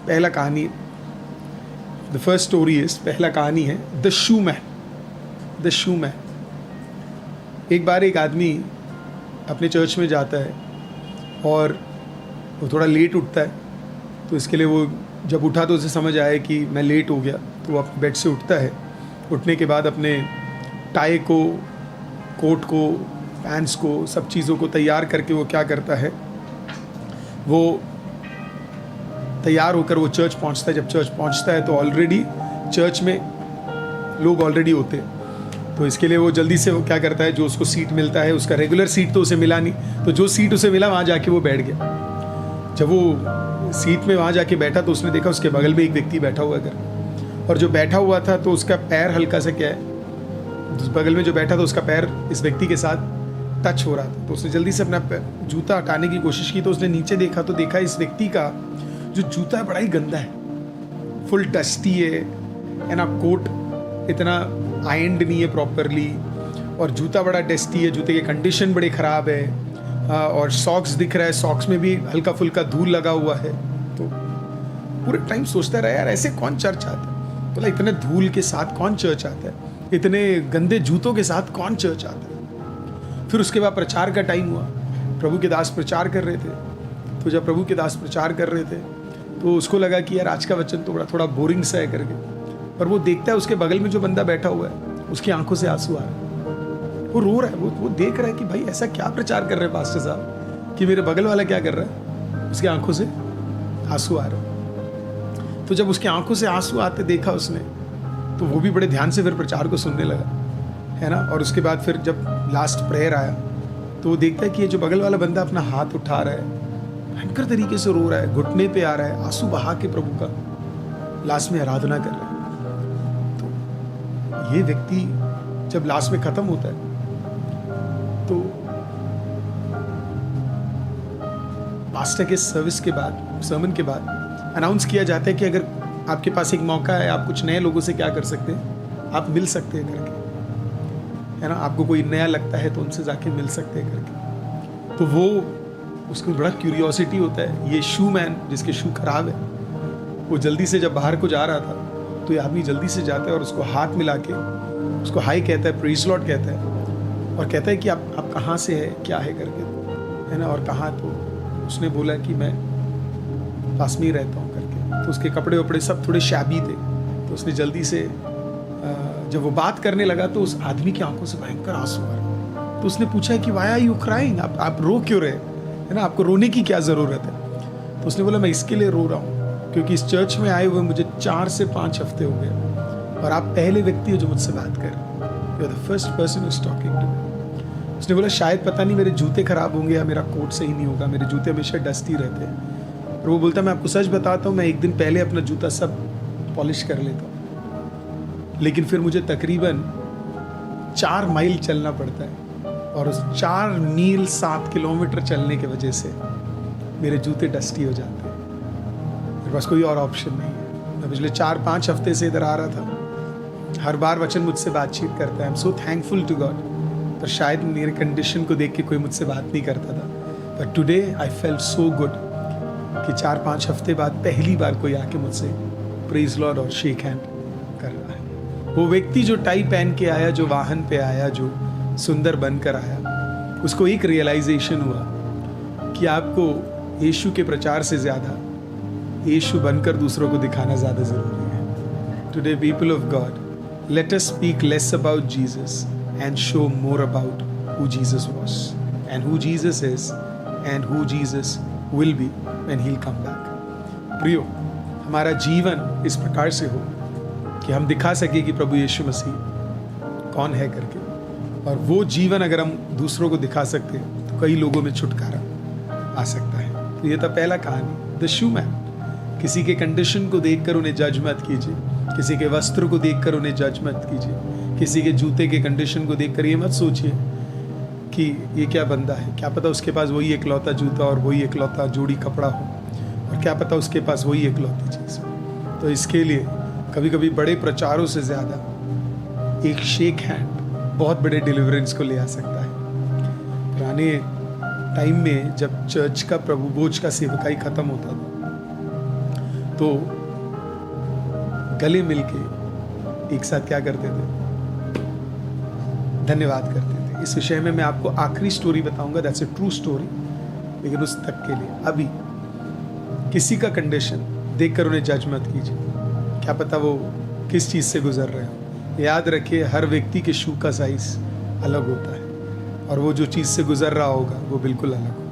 पहला कहानी, the first story is, पहला कहानी है the shoe man. The shoe man, एक बार एक आदमी अपने चर्च में जाता है और वो थोड़ा लेट उठता है, तो इसके लिए वो जब उठा तो उसे समझ आया कि मैं लेट हो गया, तो वो अपने बेड से उठता है। उठने के बाद अपने टाई को, कोट को, पैंट्स को, सब चीज़ों को तैयार करके वो क्या करता है, वो तैयार होकर वो चर्च पहुंचता है। जब चर्च पहुंचता है तो ऑलरेडी चर्च में लोग ऑलरेडी होते हैं, तो इसके लिए वो जल्दी से वो क्या करता है, जो उसको सीट मिलता है, उसका रेगुलर सीट तो उसे मिला नहीं, तो जो सीट उसे मिला वहाँ जाके वो बैठ गया। जब वो सीट में वहाँ जाके बैठा तो उसने देखा उसके बगल में एक व्यक्ति बैठा हुआ है, और जो बैठा हुआ था तो उसका पैर हल्का सा क्या है, उस बगल में जो बैठा था उसका पैर इस व्यक्ति के साथ टच हो रहा था। तो उसने जल्दी से अपना जूता हटाने की कोशिश की, तो उसने नीचे देखा तो देखा इस व्यक्ति का जो जूता है बड़ा ही गंदा है, फुल डस्टी है ना, कोट इतना आयरन्ड नहीं है प्रॉपरली, और जूता बड़ा डस्टी है, जूते के कंडीशन बड़े ख़राब है, और सॉक्स दिख रहा है, सॉक्स में भी हल्का फुल्का धूल लगा हुआ है। तो पूरे टाइम सोचता रहा यार ऐसे कौन चर्च आता है, बोला इतने धूल के साथ कौन चर्च आता है, इतने गंदे जूतों के साथ कौन चर्च आता है। फिर उसके बाद प्रचार का टाइम हुआ, प्रभु के दास प्रचार कर रहे थे। तो जब प्रभु के दास प्रचार कर रहे थे तो उसको लगा कि यार आज का वचन तो थोड़ा बोरिंग सा है करके, पर वो देखता है उसके बगल में जो बंदा बैठा हुआ है उसकी आंखों से आंसू आ रहा है, वो रो रहा है, वो देख रहा है कि भाई ऐसा क्या प्रचार कर रहे हैं पास्टर साहब कि मेरे बगल वाला क्या कर रहा है, उसकी आंखों से आंसू आ रहे हैं। तो जब उसकी आंखों से आंसू आते देखा उसने, तो वो भी बड़े ध्यान से फिर प्रचार को सुनने लगा, है ना। और उसके बाद फिर जब लास्ट प्रेयर आया तो वो देखता है कि ये जो बगल वाला बंदा अपना हाथ उठा रहा है, भयंकर तरीके से रो रहा है, घुटने पे आ रहा है, आंसू बहा के प्रभु का लास्ट में आराधना कर रहा है। तो ये व्यक्ति जब लास्ट में खत्म होता है तो पास्टर के सर्विस के बाद, सर्मन के बाद अनाउंस किया जाता है कि अगर आपके पास एक मौका है, आप कुछ नए लोगों से क्या कर सकते हैं, आप मिल सकते हैं करके, है ना। आपको कोई नया लगता है तो उनसे जाके मिल सकते हैं करके। तो वो उसको बड़ा क्यूरियोसिटी होता है। ये शू मैन जिसके शू खराब है, वो जल्दी से जब बाहर को जा रहा था तो ये आदमी जल्दी से जाता है और उसको हाथ मिला के उसको हाई कहता है, प्रेज़ लॉर्ड कहता है, और कहता है कि आप कहाँ से है, क्या है करके, है ना, और कहाँ। तो उसने बोला कि मैं पास में ही रहता हूँ करके। तो उसके कपड़े वपड़े सब थोड़े शैबी थे, तो उसने जल्दी से जब वो बात करने लगा तो उस आदमी की आंखों से भयंकर आंसू आ रहे। तो उसने पूछा कि व्हाई आर यू क्राइंग, आप रो क्यों रहे, है ना, आपको रोने की क्या ज़रूरत है। तो उसने बोला मैं इसके लिए रो रहा हूँ क्योंकि इस चर्च में आए हुए मुझे 4 से 5 हफ्ते हो गए, और आप पहले व्यक्ति हो जो मुझसे बात कर रहे हैं, you are the first person is talking to me. उसने बोला शायद पता नहीं मेरे जूते खराब होंगे या मेरा कोट सही नहीं होगा, मेरे जूते हमेशा डस्टी रहते हैं। और वो बोलता मैं आपको सच बताता हूँ, मैं एक दिन पहले अपना जूता सब पॉलिश कर लेता हूँ, लेकिन फिर मुझे तकरीबन 4 माइल चलना पड़ता है, और उस 4 मील 7 किलोमीटर चलने की वजह से मेरे जूते डस्टी हो जाते हैं। मेरे पास कोई और ऑप्शन नहीं है। मैं पिछले 4-5 हफ्ते से इधर आ रहा था, हर बार वचन मुझसे बातचीत करता है, I am so thankful to God. पर शायद मेरे कंडीशन को देख के कोई मुझसे बात नहीं करता था, but today I felt so good कि 4-5 हफ्ते बाद पहली बार कोई आके मुझसे प्रेज़ लॉर्ड और शेक हैंड कर रहा है। वो व्यक्ति जो टाई पहन के आया, जो वाहन पे आया, जो सुंदर बनकर आया, उसको एक रियलाइजेशन हुआ कि आपको यीशु के प्रचार से ज़्यादा यीशु बनकर दूसरों को दिखाना ज़्यादा ज़रूरी है। Today people of God, let us speak less about Jesus and show more about who Jesus was and who Jesus is and who Jesus will be when he'll come back. प्रियो, हमारा जीवन इस प्रकार से हो कि हम दिखा सके कि प्रभु यीशु मसीह कौन है करके, और वो जीवन अगर हम दूसरों को दिखा सकते हैं तो कई लोगों में छुटकारा आ सकता है। तो ये था पहला कहानी, द शू मैन। किसी के कंडीशन को देखकर उन्हें जज मत कीजिए, किसी के वस्त्र को देखकर उन्हें जज मत कीजिए, किसी के जूते के कंडीशन को देखकर ये मत सोचिए कि ये क्या बंदा है, क्या पता उसके पास वही एकलौता जूता और वही एकलौता जोड़ी कपड़ा हो, और क्या पता उसके पास वही एकलौती चीज़ हो। तो इसके लिए कभी कभी बड़े प्रचारों से ज़्यादा एक शेक हैंड बहुत बड़े डिलीवरेंस को ले आ सकता है। पुराने टाइम में जब चर्च का प्रभु भोज का सेवकाई ख़त्म होता था तो गले मिलके एक साथ क्या करते थे, धन्यवाद करते थे। इस विषय में मैं आपको आखिरी स्टोरी बताऊंगा, दैट्स ए ट्रू स्टोरी, लेकिन उस तक के लिए अभी किसी का कंडीशन देखकर उन्हें जज मत कीजिए, क्या पता वो किस चीज़ से गुजर रहे हो। याद रखिए हर व्यक्ति के शू का साइज अलग होता है और वो जो चीज़ से गुजर रहा होगा वो बिल्कुल अलग होगा।